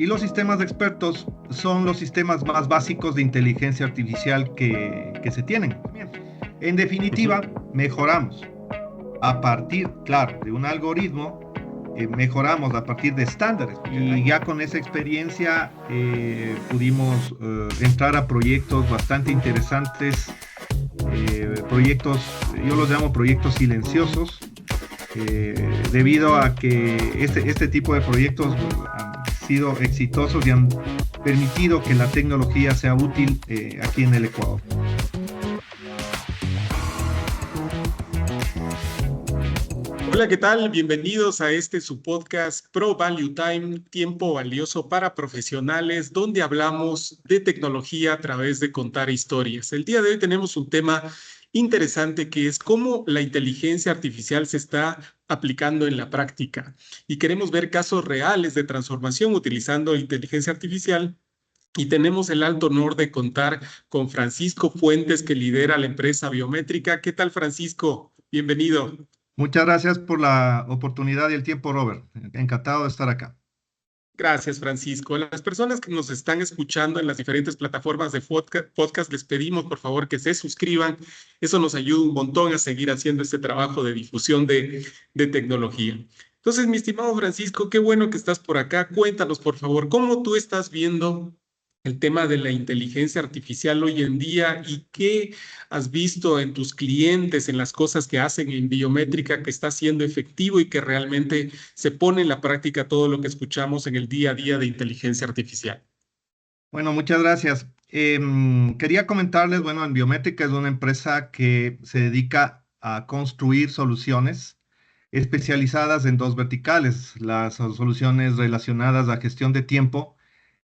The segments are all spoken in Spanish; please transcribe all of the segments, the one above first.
Y los sistemas de expertos son los sistemas más básicos de inteligencia artificial que se tienen. En definitiva, mejoramos a partir, claro, de un algoritmo, mejoramos a partir de estándares. Y ya con esa experiencia pudimos entrar a proyectos bastante interesantes, proyectos, yo los llamo proyectos silenciosos, debido a que este tipo de proyectos han sido exitosos y han permitido que la tecnología sea útil aquí en el Ecuador. Hola, ¿qué tal? Bienvenidos a su podcast Pro Value Time, tiempo valioso para profesionales, donde hablamos de tecnología a través de contar historias. El día de hoy tenemos un tema interesante que es cómo la inteligencia artificial se está aplicando en la práctica. Y queremos ver casos reales de transformación utilizando inteligencia artificial. Y tenemos el alto honor de contar con Francisco Fuentes, que lidera la empresa Biométrica. ¿Qué tal, Francisco? Bienvenido. Muchas gracias por la oportunidad y el tiempo, Robert. Encantado de estar acá. Gracias, Francisco. A las personas que nos están escuchando en las diferentes plataformas de podcast, les pedimos por favor que se suscriban. Eso nos ayuda un montón a seguir haciendo este trabajo de difusión de tecnología. Entonces, mi estimado Francisco, qué bueno que estás por acá. Cuéntanos, por favor, cómo tú estás viendo el tema de la inteligencia artificial hoy en día y qué has visto en tus clientes, en las cosas que hacen en Biométrica, que está siendo efectivo y que realmente se pone en la práctica todo lo que escuchamos en el día a día de inteligencia artificial. Bueno, muchas gracias. Quería comentarles, bueno, en Biométrica es una empresa que se dedica a construir soluciones especializadas en dos verticales, las soluciones relacionadas a gestión de tiempo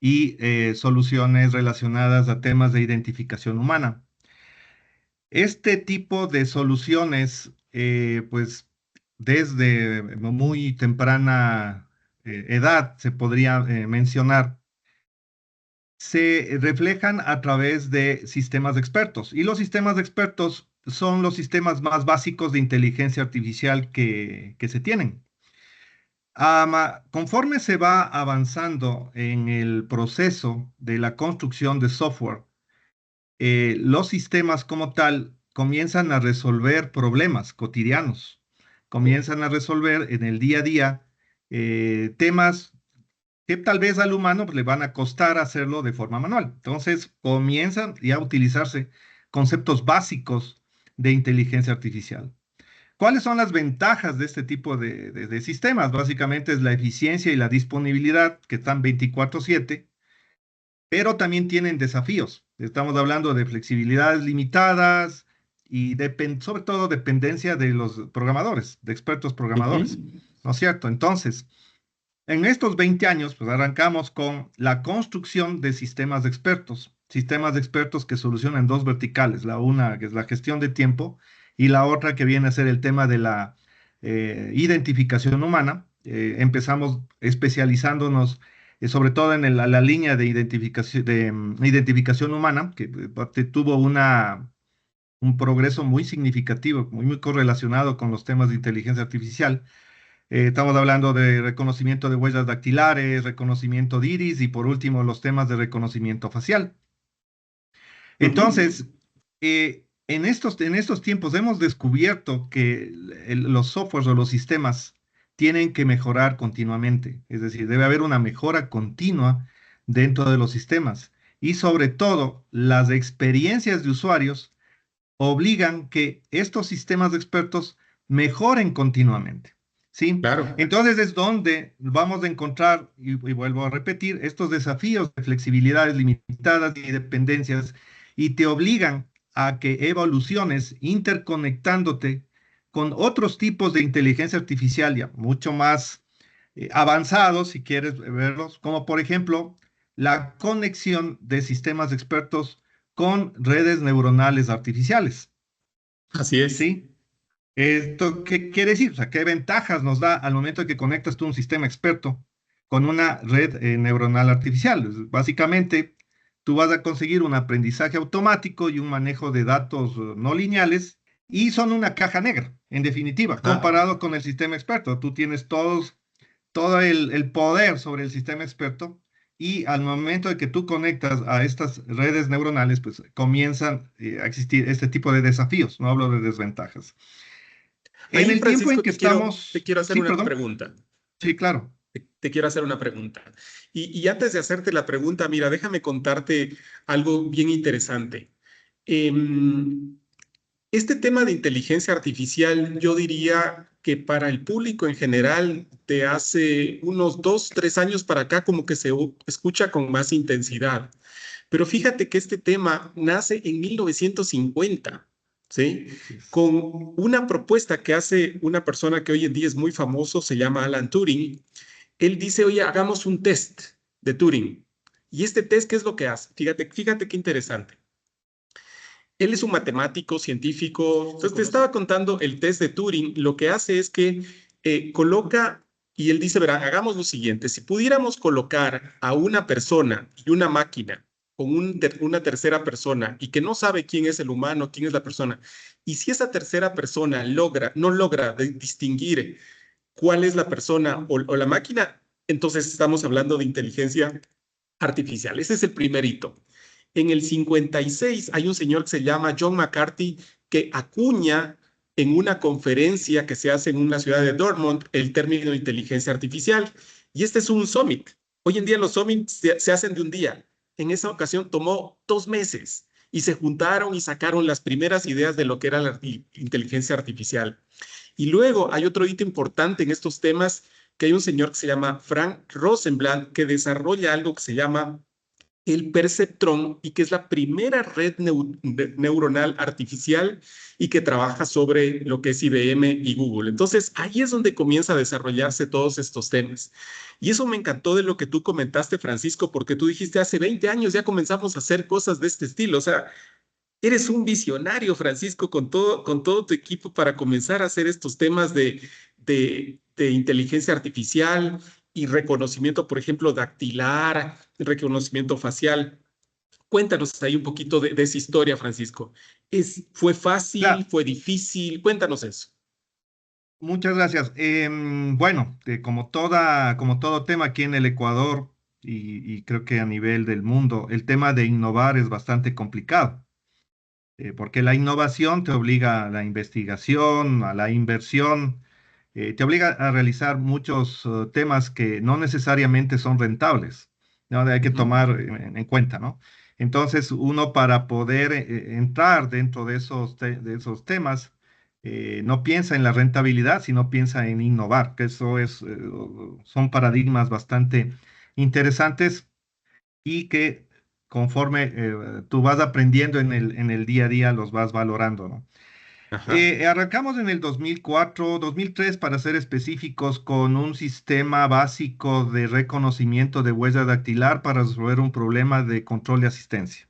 y soluciones relacionadas a temas de identificación humana. Este tipo de soluciones, pues desde muy temprana edad, se podría mencionar, se reflejan a través de sistemas de expertos. Y los sistemas de expertos son los sistemas más básicos de inteligencia artificial que se tienen. Conforme se va avanzando en el proceso de la construcción de software, los sistemas como tal comienzan a resolver problemas cotidianos, comienzan a resolver en el día a día temas que tal vez al humano pues, le van a costar hacerlo de forma manual. Entonces comienzan ya a utilizarse conceptos básicos de inteligencia artificial. ¿Cuáles son las ventajas de este tipo de sistemas? Básicamente es la eficiencia y la disponibilidad, que están 24/7, pero también tienen desafíos. Estamos hablando de flexibilidades limitadas y sobre todo dependencia de los programadores, de expertos programadores, ¿no es cierto? Entonces, en estos 20 años, pues arrancamos con la construcción de sistemas de expertos que solucionan dos verticales, la una que es la gestión de tiempo y la otra que viene a ser el tema de la identificación humana. Empezamos especializándonos sobre todo en la línea de identificación humana, que tuvo un progreso muy significativo, muy correlacionado con los temas de inteligencia artificial. Estamos hablando de reconocimiento de huellas dactilares, reconocimiento de iris y por último los temas de reconocimiento facial. Entonces, en estos tiempos hemos descubierto que los softwares o los sistemas tienen que mejorar continuamente. Es decir, debe haber una mejora continua dentro de los sistemas. Y sobre todo, las experiencias de usuarios obligan que estos sistemas de expertos mejoren continuamente. ¿Sí? Claro. Entonces es donde vamos a encontrar, y vuelvo a repetir, estos desafíos de flexibilidades limitadas y dependencias, y te obligan a que evoluciones interconectándote con otros tipos de inteligencia artificial ya mucho más avanzados, si quieres verlos, como por ejemplo la conexión de sistemas expertos con redes neuronales artificiales. Así es. ¿Sí? ¿Esto qué quiere decir? O sea, ¿qué ventajas nos da al momento de que conectas tú un sistema experto con una red neuronal artificial? Básicamente, tú vas a conseguir un aprendizaje automático y un manejo de datos no lineales y son una caja negra, en definitiva, comparado con el sistema experto. Tú tienes todo el poder sobre el sistema experto y al momento de que tú conectas a estas redes neuronales, pues comienzan a existir este tipo de desafíos, no hablo de desventajas. En Ahí, el tiempo en Francisco, que te estamos, quiero hacer sí, una perdón, pregunta. sí, claro. Te quiero hacer una pregunta. Y antes de hacerte la pregunta, mira, déjame contarte algo bien interesante. Em, este tema de inteligencia artificial, yo diría que para el público en general, de hace unos 2, 3 años para acá, como que se escucha con más intensidad. Pero fíjate que este tema nace en 1950, ¿sí? Así es. Con una propuesta que hace una persona que hoy en día es muy famoso, se llama Alan Turing. Él dice, oye, hagamos un test de Turing. ¿Y este test qué es lo que hace? Fíjate qué interesante. Él es un matemático, científico. Entonces, te estaba contando el test de Turing. Lo que hace es que coloca, y él dice, verá, hagamos lo siguiente. Si pudiéramos colocar a una persona y una máquina con una tercera persona y que no sabe quién es el humano, quién es la persona, y si esa tercera persona no logra distinguir cuál es la persona o la máquina, entonces estamos hablando de inteligencia artificial. Ese es el primer hito. En el 56 hay un señor que se llama John McCarthy que acuña en una conferencia que se hace en una ciudad de Dortmund el término de inteligencia artificial. Y este es un summit. Hoy en día los summits se hacen de un día. En esa ocasión tomó 2 meses y se juntaron y sacaron las primeras ideas de lo que era la inteligencia artificial. Y luego hay otro hito importante en estos temas, que hay un señor que se llama Frank Rosenblatt, que desarrolla algo que se llama el perceptrón y que es la primera red neuronal artificial y que trabaja sobre lo que es IBM y Google. Entonces, ahí es donde comienza a desarrollarse todos estos temas. Y eso me encantó de lo que tú comentaste, Francisco, porque tú dijiste hace 20 años ya comenzamos a hacer cosas de este estilo. O sea, eres un visionario, Francisco, con todo tu equipo para comenzar a hacer estos temas de inteligencia artificial y reconocimiento, por ejemplo, dactilar, reconocimiento facial. Cuéntanos ahí un poquito de esa historia, Francisco. ¿Fue fácil? Claro, ¿Fue difícil? Cuéntanos eso. muchas gracias. Bueno, como todo tema aquí en el Ecuador y creo que a nivel del mundo, el tema de innovar es bastante complicado. Porque la innovación te obliga a la investigación, a la inversión, te obliga a realizar muchos temas que no necesariamente son rentables, ¿no? Hay que Ujú. tomar en cuenta, ¿no? Entonces, uno para poder entrar dentro de de esos temas, no piensa en la rentabilidad, sino piensa en innovar, que son paradigmas bastante interesantes y que conforme tú vas aprendiendo en el día a día, los vas valorando, ¿no? Ajá. Arrancamos en el 2004, 2003 para ser específicos, con un sistema básico de reconocimiento de huella dactilar para resolver un problema de control de asistencia.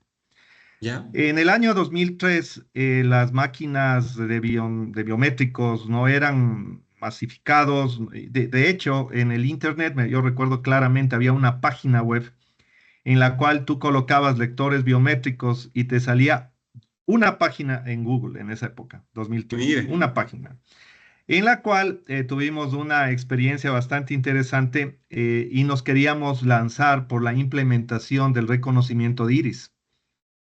¿Ya? En el año 2003, las máquinas de biométricos no eran masificados. De hecho, en el Internet, yo recuerdo claramente, había una página web en la cual tú colocabas lectores biométricos y te salía una página en Google en esa época, 2003, Mire. una página, en la cual tuvimos una experiencia bastante interesante y nos queríamos lanzar por la implementación del reconocimiento de iris,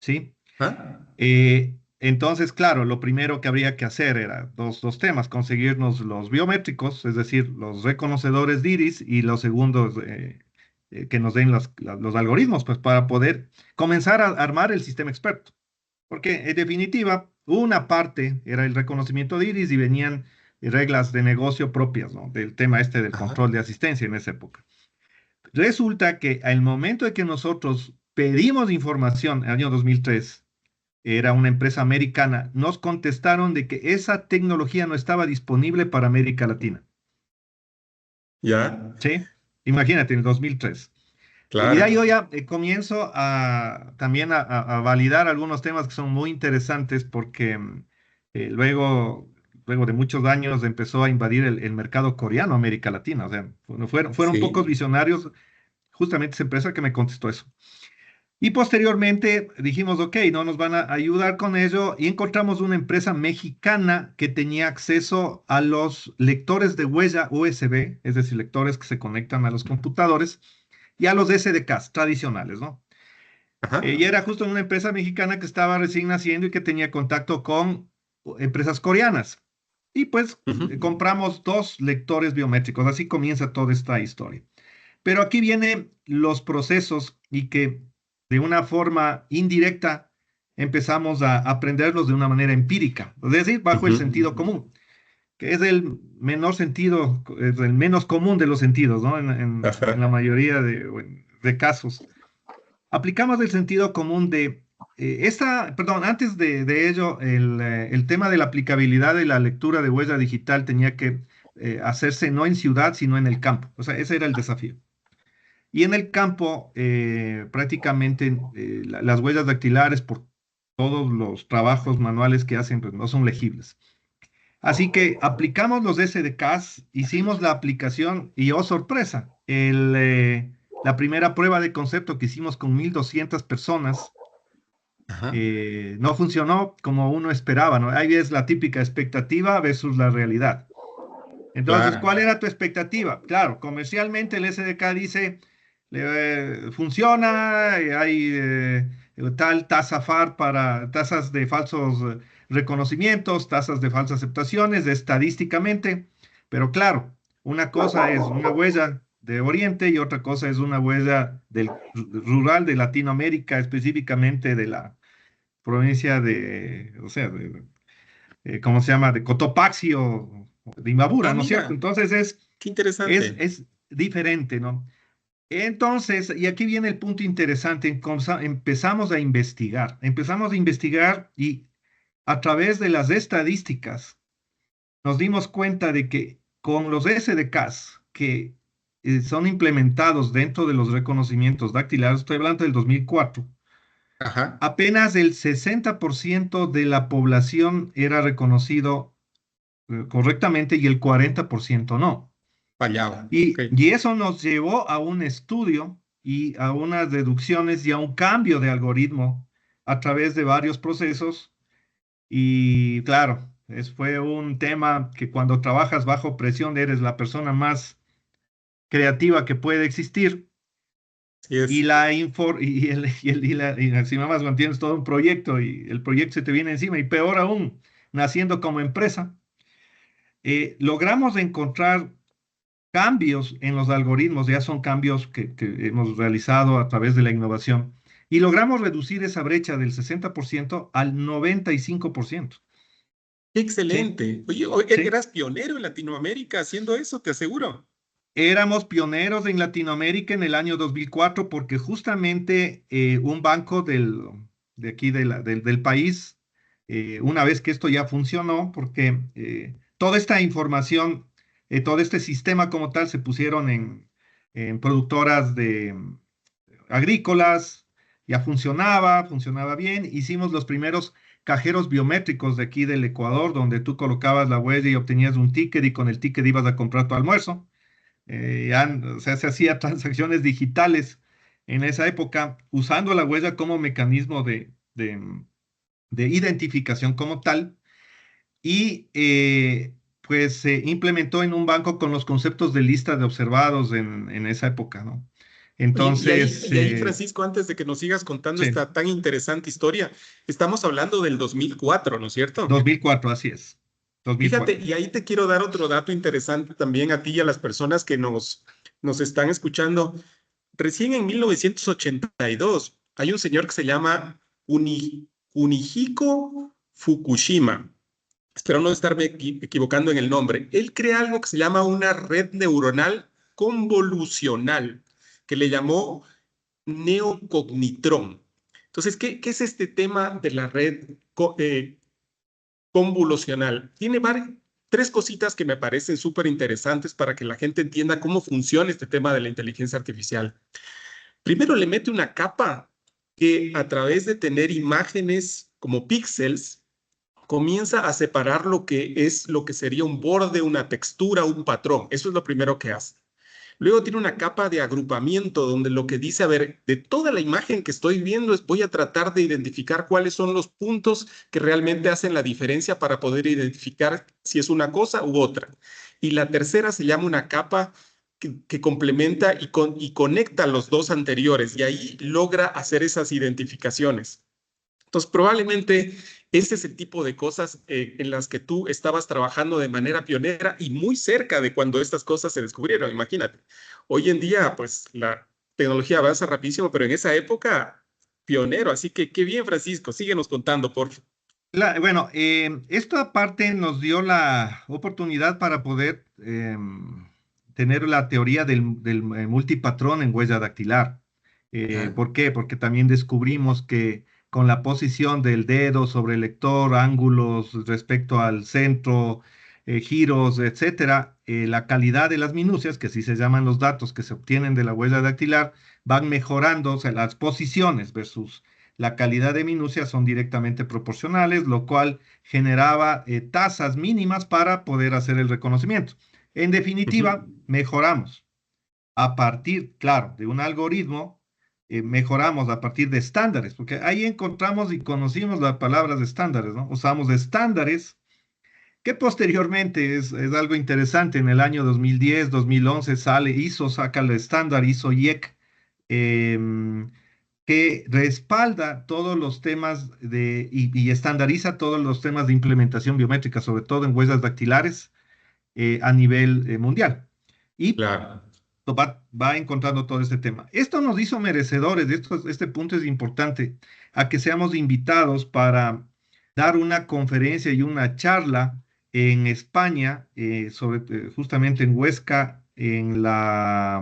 ¿sí? ¿Ah? Entonces, claro, lo primero que habría que hacer era dos temas: conseguirnos los biométricos, es decir, los reconocedores de iris, y los segundos, que nos den los algoritmos, pues para poder comenzar a armar el sistema experto. Porque en definitiva, una parte era el reconocimiento de iris y venían reglas de negocio propias, ¿no? Del tema este del Ajá. control de asistencia en esa época. Resulta que al momento de que nosotros pedimos información, en el año 2003, era una empresa americana, nos contestaron de que esa tecnología no estaba disponible para América Latina. ¿Ya? ¿Sí? Imagínate, en el 2003. Y de ahí yo Claro. ya comienzo también a validar algunos temas que son muy interesantes porque luego de muchos años empezó a invadir el mercado coreano, América Latina. O sea, fueron pocos Sí. visionarios, justamente esa empresa que me contestó eso. Y posteriormente dijimos, ok, no nos van a ayudar con ello, y encontramos una empresa mexicana que tenía acceso a los lectores de huella USB, es decir, lectores que se conectan a los computadores, y a los SDKs tradicionales, ¿no? Ajá. Y era justo en una empresa mexicana que estaba recién naciendo y que tenía contacto con empresas coreanas. Y pues Ujú. compramos dos lectores biométricos. Así comienza toda esta historia. Pero aquí vienen los procesos y que de una forma indirecta empezamos a aprenderlos de una manera empírica, es decir, bajo el Ujú. sentido común, que es el menor sentido, es el menos común de los sentidos, ¿no? En la Ajá. mayoría de casos. Aplicamos el sentido común de perdón, antes de ello, el tema de la aplicabilidad de la lectura de huella digital tenía que hacerse no en ciudad, sino en el campo. O sea, ese era el desafío. Y en el campo, prácticamente las huellas dactilares, por todos los trabajos manuales que hacen, pues no son legibles. Así que aplicamos los SDKs, hicimos la aplicación y, oh sorpresa, la primera prueba de concepto que hicimos con 1.200 personas Ajá. no funcionó como uno esperaba, ¿no? Ahí es la típica expectativa versus la realidad. Entonces, Claro. ¿cuál era tu expectativa? Claro, comercialmente el SDK dice, funciona, hay tal tasa FAR para tasas de falsos reconocimientos, tasas de falsas aceptaciones, estadísticamente, pero claro, una cosa es una huella de Oriente y otra cosa es una huella del rural de Latinoamérica, específicamente de la provincia de, o sea, ¿cómo se llama? De Cotopaxi o de Imbabura, Ah, ¿no es cierto? mira, Entonces qué interesante. es diferente, ¿no? Entonces, y aquí viene el punto interesante, empezamos a investigar y a través de las estadísticas nos dimos cuenta de que con los SDKs que son implementados dentro de los reconocimientos dactilares, estoy hablando del 2004, Ajá. apenas el 60% de la población era reconocido correctamente y el 40% no. Fallaba. Ok. Y eso nos llevó a un estudio y a unas deducciones y a un cambio de algoritmo a través de varios procesos. Y claro, fue un tema que cuando trabajas bajo presión eres la persona más creativa que puede existir. Así Y es. la infor y encima más mantienes todo un proyecto y el proyecto se te viene encima y peor aún, naciendo como empresa, logramos encontrar cambios en los algoritmos, ya son cambios que hemos realizado a través de la innovación, y logramos reducir esa brecha del 60% al 95%. Qué Sí, excelente. Oye, sí. eras pionero en Latinoamérica haciendo eso, te aseguro. Éramos pioneros en Latinoamérica en el año 2004 porque justamente un banco de aquí del país, una vez que esto ya funcionó, porque toda esta información, todo este sistema como tal se pusieron en productoras agrícolas, ya funcionaba bien. Hicimos los primeros cajeros biométricos de aquí del Ecuador, donde tú colocabas la huella y obtenías un ticket y con el ticket ibas a comprar tu almuerzo. O sea, se hacía transacciones digitales en esa época usando la huella como mecanismo de identificación como tal y pues se implementó en un banco con los conceptos de lista de observados en esa época, ¿no? Oye, Entonces, Francisco, antes de que nos sigas contando sí, esta tan interesante historia, estamos hablando del 2004, ¿no es cierto? 2004, así es, Fíjate, 2004. y ahí te quiero dar otro dato interesante también a ti y a las personas que nos están escuchando. Recién en 1982 hay un señor que se llama Kunihiko Fukushima. Espero no estarme equivocando en el nombre. Él crea algo que se llama una red neuronal convolucional, que le llamó neocognitron. Entonces, ¿qué es este tema de la red convolucional? Tiene tres cositas que me parecen súper interesantes para que la gente entienda cómo funciona este tema de la inteligencia artificial. Primero le mete una capa que a través de tener imágenes como píxeles, comienza a separar lo que es lo que sería un borde, una textura, un patrón. Eso es lo primero que hace. Luego tiene una capa de agrupamiento donde lo que dice, a ver, de toda la imagen que estoy viendo, voy a tratar de identificar cuáles son los puntos que realmente hacen la diferencia para poder identificar si es una cosa u otra. Y la tercera se llama una capa que complementa y conecta los dos anteriores y ahí logra hacer esas identificaciones. Entonces, probablemente ese es el tipo de cosas en las que tú estabas trabajando de manera pionera y muy cerca de cuando estas cosas se descubrieron. Imagínate, hoy en día, pues la tecnología avanza rapidísimo, pero en esa época, pionero. Así que qué bien, Francisco. Síguenos contando, por favor. Bueno, esto aparte nos dio la oportunidad para poder tener la teoría del multipatrón en huella dactilar. ¿Por qué? Porque también descubrimos que con la posición del dedo sobre el lector, ángulos respecto al centro, giros, etcétera, la calidad de las minucias, que así se llaman los datos que se obtienen de la huella dactilar, van mejorando, o sea, las posiciones versus la calidad de minucia son directamente proporcionales, lo cual generaba tasas mínimas para poder hacer el reconocimiento. En definitiva, Ujú. mejoramos a partir, claro, de un algoritmo, mejoramos a partir de estándares, porque ahí encontramos y conocimos las palabras de estándares, ¿no? Usamos estándares que posteriormente es algo interesante. En el año 2010, 2011 sale ISO, saca el estándar ISO IEC, em, que respalda todos los temas y estandariza todos los temas de implementación biométrica, sobre todo en huellas dactilares a nivel mundial. Y Claro. va encontrando todo este tema. Esto nos hizo merecedores, este punto es importante, a que seamos invitados para dar una conferencia y una charla en España, justamente en Huesca, en las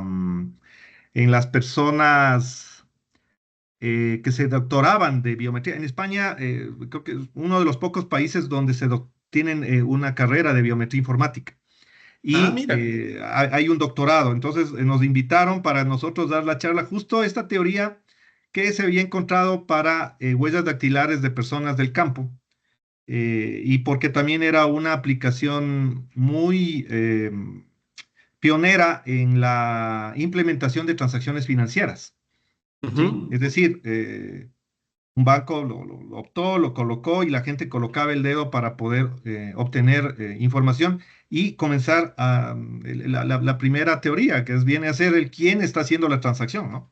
personas que se doctoraban de biometría. En España, creo que es uno de los pocos países donde tienen una carrera de biometría informática Ah, y mira. hay un doctorado. Entonces nos invitaron para nosotros dar la charla, justo esta teoría que se había encontrado para huellas dactilares de personas del campo. Y porque también era una aplicación muy pionera en la implementación de transacciones financieras, ¿sí? Ujú. Es decir, un banco lo optó, lo colocó y la gente colocaba el dedo para poder obtener información y comenzar la primera teoría, que viene a ser el quién está haciendo la transacción, ¿no? O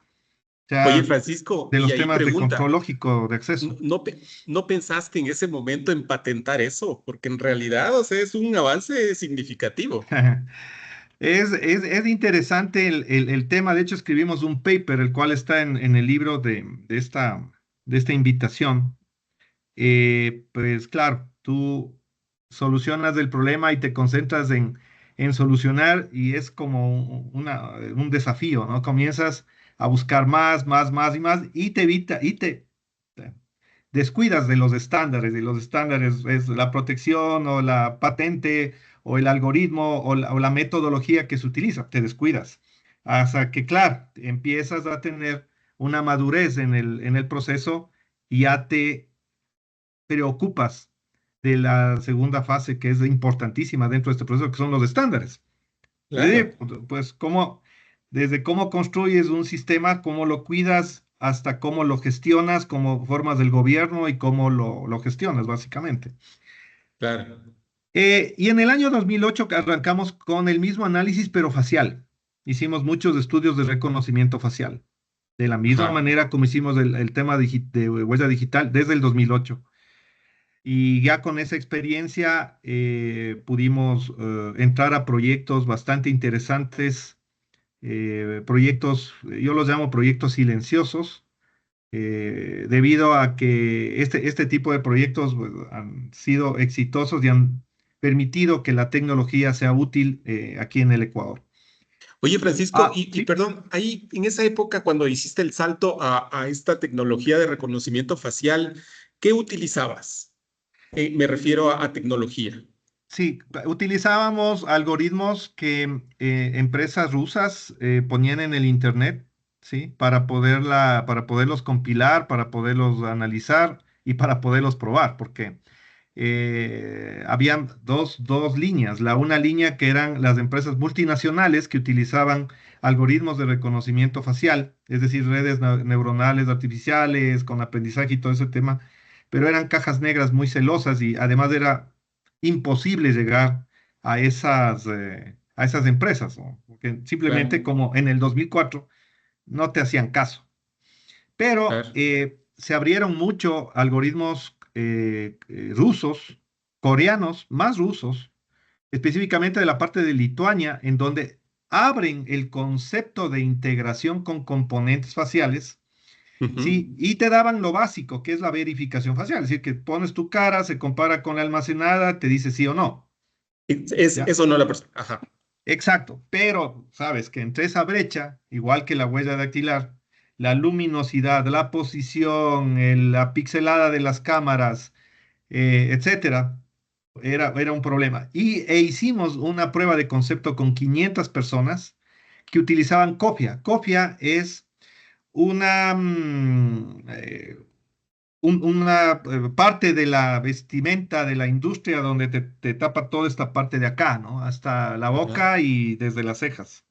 Oye, sea, Francisco, de y los ahí temas de control pregunta, lógico de ¿no, acceso. no pensaste en ese momento en patentar eso? Porque en realidad, o sea, es un avance significativo. Es interesante el tema. De hecho, escribimos un paper, el cual está en el libro de esta invitación. Pues claro, tú solucionas el problema y te concentras en solucionar y es como un desafío, ¿no? Comienzas a buscar más, más, más y más y te evita y te descuidas de los estándares y los estándares es la protección o la patente o el algoritmo o la metodología que se utiliza, te descuidas. Hasta que, claro, empiezas a tener una madurez en el proceso y ya te preocupas de la segunda fase que es importantísima dentro de este proceso, que son los estándares. Es Claro, decir, pues desde cómo construyes un sistema, cómo lo cuidas, hasta cómo lo gestionas, cómo formas del gobierno y cómo lo gestionas, básicamente. claro. Y en el año 2008 que arrancamos con el mismo análisis, pero facial. Hicimos muchos estudios de reconocimiento facial, de la misma Ajá. manera como hicimos el tema de huella digital desde el 2008. Y ya con esa experiencia pudimos entrar a proyectos bastante interesantes, proyectos, yo los llamo proyectos silenciosos, debido a que este tipo de proyectos pues, han sido exitosos y han permitido que la tecnología sea útil aquí en el Ecuador. Oye, Francisco, Ah, y sí, perdón, ahí en esa época cuando hiciste el salto a esta tecnología de reconocimiento facial, ¿qué utilizabas? Me refiero a tecnología. sí, utilizábamos algoritmos que empresas rusas ponían en el Internet, ¿sí? Para poderlos compilar, para poderlos analizar y para poderlos probar, porque habían dos líneas. Una línea que eran las empresas multinacionales que utilizaban algoritmos de reconocimiento facial, es decir, redes neuronales artificiales con aprendizaje y todo ese tema, pero eran cajas negras muy celosas y además era imposible llegar a esas empresas, ¿no? Porque simplemente Claro, como en el 2004 no te hacían caso. Pero claro. se abrieron mucho algoritmos rusos, coreanos, más rusos, específicamente de la parte de Lituania, en donde abren el concepto de integración con componentes faciales. Ujú. Sí, y te daban lo básico, que es la verificación facial, es decir, que pones tu cara, se compara con la almacenada, te dice sí o no, Es ¿ya? eso no la persona. Ajá. Exacto, pero sabes que entre esa brecha, igual que la huella dactilar, la luminosidad, la posición, la pixelada de las cámaras, etcétera, era un problema. E hicimos una prueba de concepto con 500 personas que utilizaban copia. Copia es una, una parte de la vestimenta de la industria donde te tapa toda esta parte de acá, ¿no? Hasta la Ajá. boca y desde las cejas.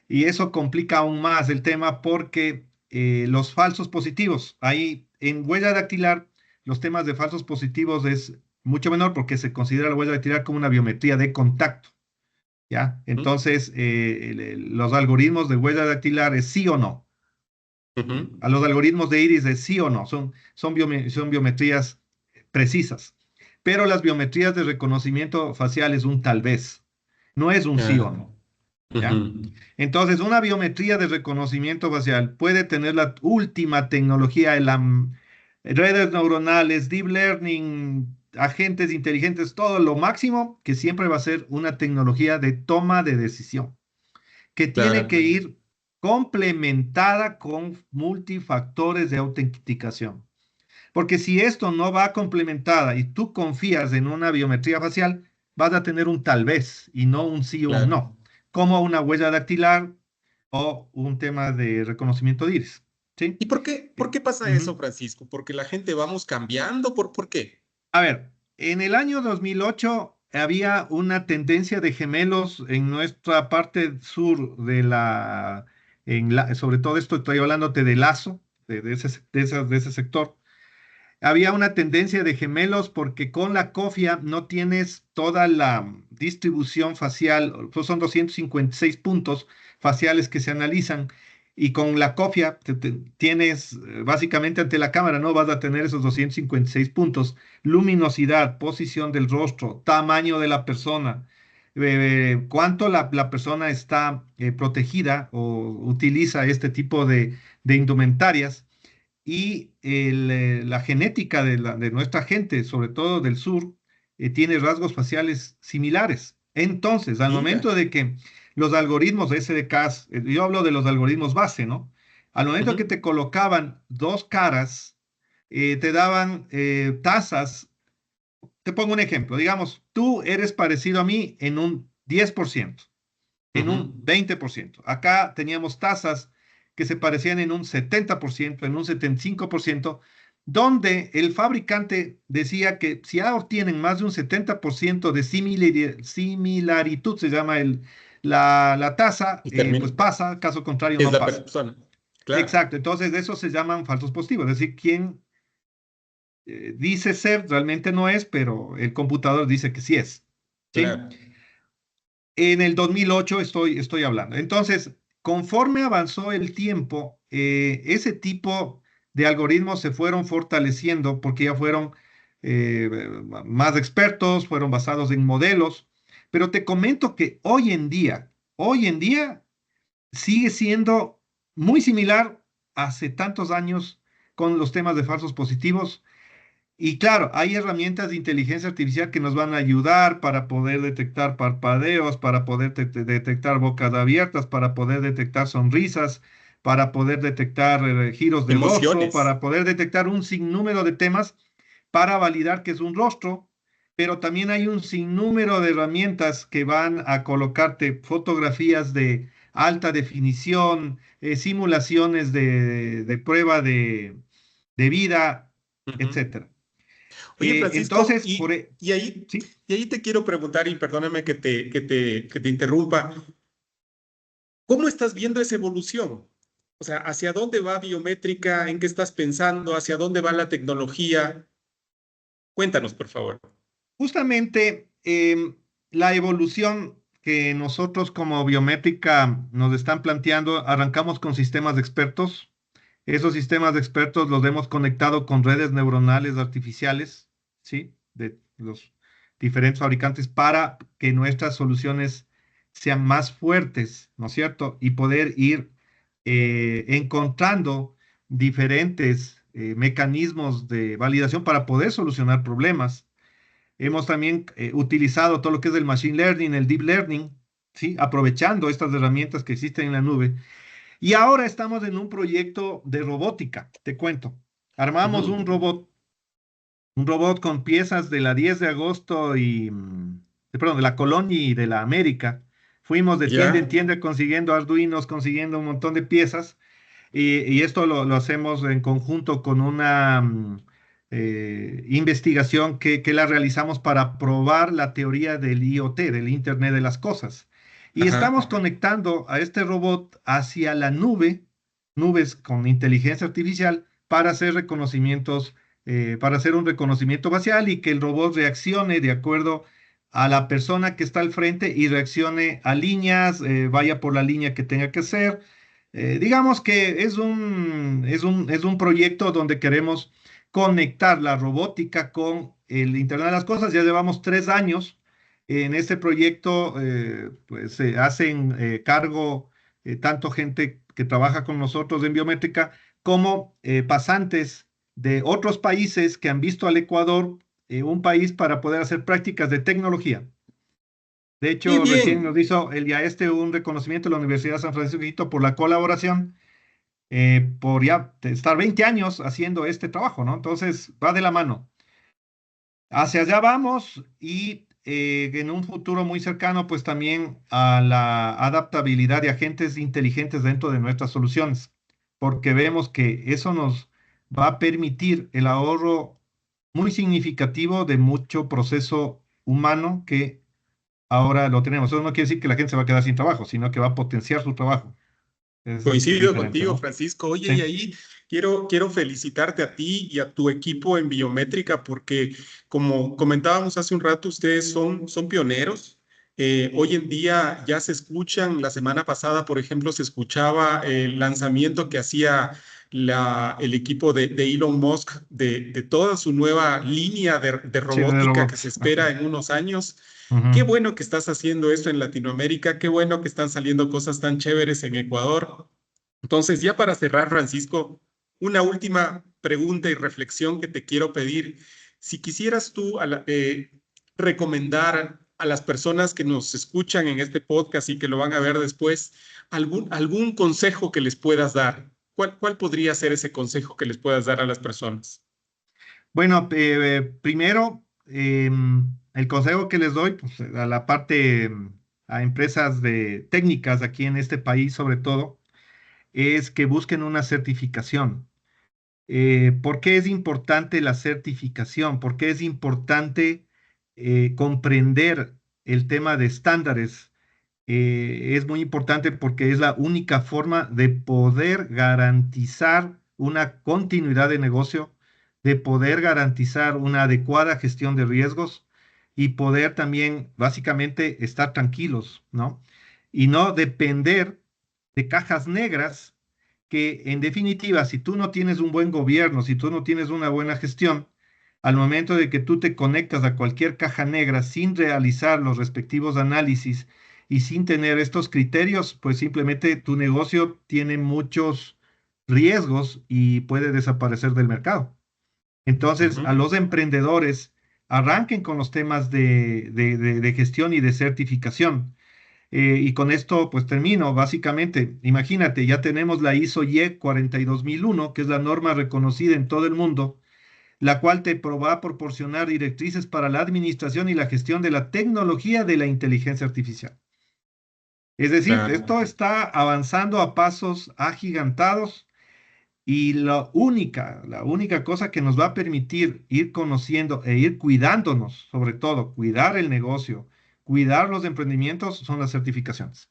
Y eso complica aún más el tema porque los falsos positivos, ahí en huella dactilar, los temas de falsos positivos es mucho menor porque se considera la huella dactilar como una biometría de contacto, ¿ya? Ujú. Entonces, los algoritmos de huella dactilar es sí o no. Ujú. A los algoritmos de iris de sí o no, son biometrías precisas. Pero las biometrías de reconocimiento facial es un tal vez, no es un sí o Ah, no, ¿ya? ujú. Entonces, una biometría de reconocimiento facial puede tener la última tecnología en redes neuronales, deep learning, agentes inteligentes, todo lo máximo, que siempre va a ser una tecnología de toma de decisión que tiene Claro, que ir complementada con multifactores de autenticación. Porque si esto no va complementada y tú confías en una biometría facial, vas a tener un tal vez y no un sí o un claro. no, como una huella dactilar o un tema de reconocimiento de iris. ¿Sí? ¿Y por qué pasa eso, Ujú. Francisco? ¿Porque la gente vamos cambiando? ¿Por qué? A ver, en el año 2008 había una tendencia de gemelos en nuestra parte sur sobre todo esto estoy hablándote de Lazo, de ese sector. Había una tendencia de gemelos porque con la cofia no tienes toda la distribución facial, pues son 256 puntos faciales que se analizan y con la cofia tienes básicamente ante la cámara no vas a tener esos 256 puntos, luminosidad, posición del rostro, tamaño de la persona, cuánto la persona está protegida o utiliza este tipo de indumentarias y la genética de nuestra gente, sobre todo del sur, tiene rasgos faciales similares. Entonces, al Mira. momento de que los algoritmos de SDKs, yo hablo de los algoritmos base, ¿no? Al momento que Ujú. te colocaban dos caras, te daban tasas. Te pongo un ejemplo, digamos, tú eres parecido a mí en un 10%, en Ujú. un 20%. Acá teníamos tasas que se parecían en un 70%, en un 75%, donde el fabricante decía que si ya obtienen más de un 70% de similaritud, se llama la tasa, Y pues termina. pasa, caso contrario Es no la pasa. persona. Claro, Exacto, entonces de eso se llaman falsos positivos, es decir, quien dice ser realmente no es, pero el computador dice que sí es. ¿Sí? claro. En el 2008 estoy hablando. Entonces, conforme avanzó el tiempo, ese tipo de algoritmos se fueron fortaleciendo porque ya fueron eh, más expertos, fueron basados en modelos. Pero te comento que hoy en día sigue siendo muy similar hace tantos años con los temas de falsos positivos y claro, hay herramientas de inteligencia artificial que nos van a ayudar para poder detectar parpadeos, para poder detectar bocas abiertas, para poder detectar sonrisas, para poder detectar giros de rostro, Emociones. para poder detectar un sinnúmero de temas para validar que es un rostro, pero también hay un sinnúmero de herramientas que van a colocarte fotografías de alta definición, simulaciones de prueba de vida, Ujú. etcétera. Oye, Francisco, Entonces, sí, y ahí te quiero preguntar, y perdóname que te interrumpa, ¿cómo estás viendo esa evolución? O sea, ¿hacia dónde va biométrica? ¿En qué estás pensando? ¿Hacia dónde va la tecnología? Cuéntanos, por favor. justamente la evolución. que nosotros como biométrica nos están planteando, arrancamos con sistemas de expertos. Esos sistemas de expertos los hemos conectado con redes neuronales artificiales, ¿sí? De los diferentes fabricantes para que nuestras soluciones sean más fuertes, ¿no es cierto? Y poder ir encontrando diferentes mecanismos de validación para poder solucionar problemas. Hemos también utilizado todo lo que es el machine learning, el deep learning, ¿sí? Aprovechando estas herramientas que existen en la nube. Y ahora estamos en un proyecto de robótica, te cuento. Armamos Ujú. un robot con piezas de la 10 de agosto y, perdón, de la Colonia y de la América. Fuimos de tienda en Ya, tienda consiguiendo Arduinos, consiguiendo un montón de piezas. Y esto lo hacemos en conjunto con una investigación que la realizamos para probar la teoría del IoT, del Internet de las Cosas. Y ajá. estamos conectando a este robot hacia la nube, nubes con inteligencia artificial, para hacer reconocimientos, para hacer un reconocimiento facial y que el robot reaccione de acuerdo a la persona que está al frente y reaccione a líneas, vaya por la línea que tenga que ser. Digamos que es un proyecto donde queremos conectar la robótica con el Internet de las Cosas. Ya llevamos 3 años en este proyecto, pues se hacen cargo tanto gente que trabaja con nosotros en biométrica como pasantes de otros países que han visto al Ecuador, un país para poder hacer prácticas de tecnología. De Qué hecho, recién bien. nos hizo el IAESTE un reconocimiento de la Universidad de San Francisco de Quito por la colaboración, por ya estar 20 años haciendo este trabajo, ¿no? Entonces, va de la mano. Hacia allá vamos y en un futuro muy cercano, pues también a la adaptabilidad de agentes inteligentes dentro de nuestras soluciones, porque vemos que eso nos va a permitir el ahorro muy significativo de mucho proceso humano que ahora lo tenemos. Eso no quiere decir que la gente se va a quedar sin trabajo, sino que va a potenciar su trabajo. Es Coincido diferente, contigo, ¿no? Francisco. Oye, y Sí, ahí quiero felicitarte a ti y a tu equipo en biométrica porque, como comentábamos hace un rato, ustedes son pioneros. Hoy en día ya se escuchan, la semana pasada, por ejemplo, se escuchaba el lanzamiento que hacía el equipo de Elon Musk de toda su nueva línea de sí, de robótica que se robots. espera en unos años. Qué Ujú. bueno que estás haciendo esto en Latinoamérica, qué bueno que están saliendo cosas tan chéveres en Ecuador. Entonces, ya para cerrar, Francisco, una última pregunta y reflexión que te quiero pedir. Si quisieras tú recomendar a las personas que nos escuchan en este podcast y que lo van a ver después, algún consejo que les puedas dar, ¿cuál podría ser ese consejo que les puedas dar a las personas? Bueno, primero, el consejo que les doy, pues, a la parte, a empresas de técnicas aquí en este país, sobre todo, es que busquen una certificación. ¿Por qué es importante la certificación? ¿Por qué es importante comprender el tema de estándares? Es muy importante porque es la única forma de poder garantizar una continuidad de negocio, de poder garantizar una adecuada gestión de riesgos y poder también básicamente estar tranquilos, ¿no? Y no depender de cajas negras que en definitiva, si tú no tienes un buen gobierno, si tú no tienes una buena gestión, al momento de que tú te conectas a cualquier caja negra sin realizar los respectivos análisis y sin tener estos criterios, pues simplemente tu negocio tiene muchos riesgos y puede desaparecer del mercado. Entonces, a Ujú. los emprendedores, arranquen con los temas de gestión y de certificación. Y con esto, pues termino. Básicamente, imagínate, ya tenemos la ISO IEC 42001, que es la norma reconocida en todo el mundo, la cual va a proporcionar directrices para la administración y la gestión de la tecnología de la inteligencia artificial. Es decir, Claro. esto está avanzando a pasos agigantados y la única cosa que nos va a permitir ir conociendo e ir cuidándonos, sobre todo, cuidar el negocio, cuidar los emprendimientos, son las certificaciones.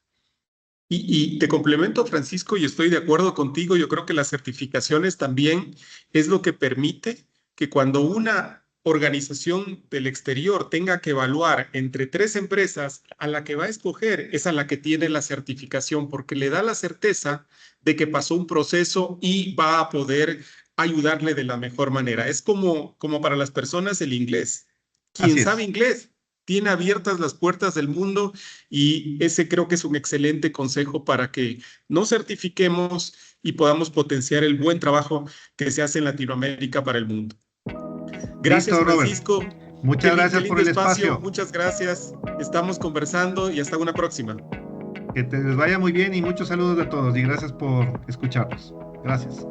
Y te complemento, Francisco, y estoy de acuerdo contigo. Yo creo que las certificaciones también es lo que permite que cuando una organización del exterior tenga que evaluar entre 3 empresas, a la que va a escoger es a la que tiene la certificación, porque le da la certeza de que pasó un proceso y va a poder ayudarle de la mejor manera. Es como para las personas el inglés. Quien Así sabe es. inglés tiene abiertas las puertas del mundo, y ese creo que es un excelente consejo para que nos certifiquemos y podamos potenciar el buen trabajo que se hace en Latinoamérica para el mundo. Gracias, Listo, Robert. Francisco. Muchas Qué gracias por lindo el espacio. espacio. Muchas gracias. Estamos conversando y hasta una próxima. Que te les vaya muy bien y muchos saludos a todos y gracias por escucharnos. Gracias.